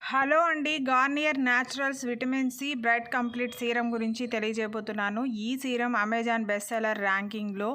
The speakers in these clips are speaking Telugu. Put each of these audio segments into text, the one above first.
హలో అండి. Garnier Naturals vitamin C bright complete serum గురించి తెలియజేయబోతున్నాను. ఈ సీరం అమెజాన్ బెస్ట్ సెల్లర్ ర్యాంకింగ్లో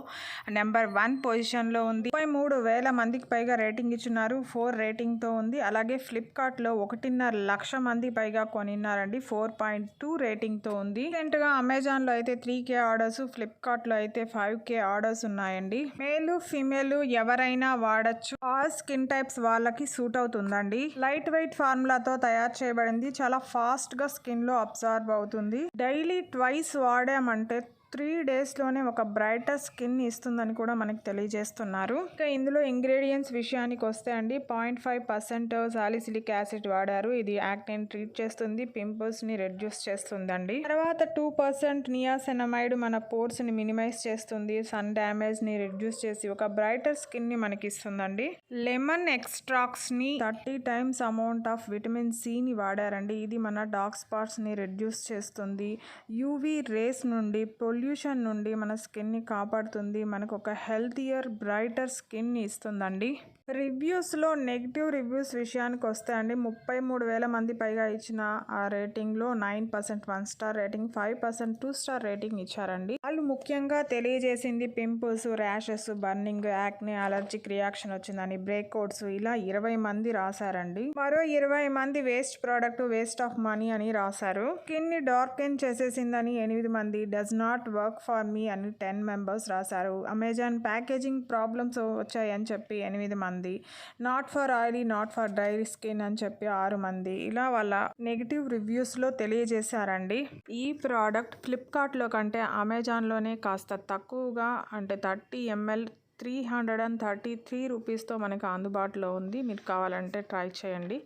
నెంబర్ 1 పొజిషన్లో ఉంది. 33,000 మందికి పైగా రేటింగ్ ఇచ్చున్నారు. 4 రేటింగ్తో ఉంది. అలాగే ఫ్లిప్కార్ట్లో 1.5 లక్ష మంది పైగా కొనిన్నారండి. 4.2 రేటింగ్తో ఉంది. రీసెంట్గా అమెజాన్లో అయితే 3K ఆర్డర్స్, ఫ్లిప్కార్ట్లో అయితే 5K ఆర్డర్స్ ఉన్నాయండి. మేలు ఫీమేల్ ఎవరైనా వాడచ్చు. ఆల్ స్కిన్ టైప్స్ వాళ్ళకి సూట్ అవుతుందండి. లైట్ వెయిట్ ఫార్ములాతో తయారు చేయబడింది. చాలా ఫాస్ట్ గా స్కిన్ లో అబ్జర్వ్ అవుతుంది. డైలీ ట్వైస్ వాడామంటే 3 డేస్లోనే ఒక బ్రైటర్ స్కిన్ ఇస్తుందని కూడా మనకి తెలియజేస్తున్నారు. ఇంకా ఇందులో ఇంగ్రీడియంట్స్ విషయానికి వస్తే అండి 0.5% సాలిసిలిక్ యాసిడ్ వాడారు. ఇది యాక్నేని ట్రీట్ చేస్తుంది, పింపుల్స్ని రెడ్యూస్ చేస్తుందండి. తర్వాత 2% నియాసినమైడ్ మన పోర్స్ని మినిమైజ్ చేస్తుంది, సన్ డ్యామేజ్ని రెడ్యూస్ చేసి ఒక బ్రైటర్ స్కిన్ని మనకి ఇస్తుందండి. లెమన్ ఎక్స్ట్రాక్ట్స్ని 30 టైమ్స్ అమౌంట్ ఆఫ్ విటమిన్ సిని వాడారండి. ఇది మన డార్క్ స్పాట్స్ని రెడ్యూస్ చేస్తుంది, యూవీ రేస్ నుండి పొల్యూషన్ నుండి మన స్కిన్ని కాపాడుతుంది, మనకు ఒక హెల్తియర్ బ్రైటర్ స్కిన్ని ఇస్తుందండి. రివ్యూస్లో నెగిటివ్ రివ్యూస్ విషయానికి వస్తే అండి 33,000 మంది పైగా ఇచ్చిన ఆ రేటింగ్లో 9% 1 స్టార్ రేటింగ్, 5% 2 స్టార్ రేటింగ్ ఇచ్చారండి. వాళ్ళు ముఖ్యంగా తెలియజేసింది pimples, rashes, burning, acne, allergic reaction వచ్చిందని, బ్రేక్అవుట్స్ ఇలా 20 మంది రాశారండి. మరో 20 మంది waste product, waste of money అని రాశారు. స్కిన్ని డార్కెన్ చేసేసిందని 8 మంది, does not work for me అని 10 మెంబర్స్ రాశారు. అమెజాన్ ప్యాకేజింగ్ ప్రాబ్లమ్స్ వచ్చాయని చెప్పి 8 మంది, not for oily, not for dry skin అని చెప్పి 6 మంది ఇలా వాళ్ళ నెగిటివ్ రివ్యూస్లో తెలియజేశారండి. ఈ ప్రోడక్ట్ ఫ్లిప్కార్ట్లో కంటే అమెజాన్లోనే కాస్త తక్కువగా, అంటే 30 ml 333 రూపీస్తో మనకు అందుబాటులో ఉంది. మీరు కావాలంటే ట్రై చేయండి.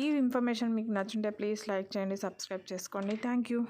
ఈ ఇన్ఫర్మేషన్ మీకు నచ్చుంటే ప్లీజ్ లైక్ చేయండి, సబ్స్క్రైబ్ చేసుకోండి. Thank you.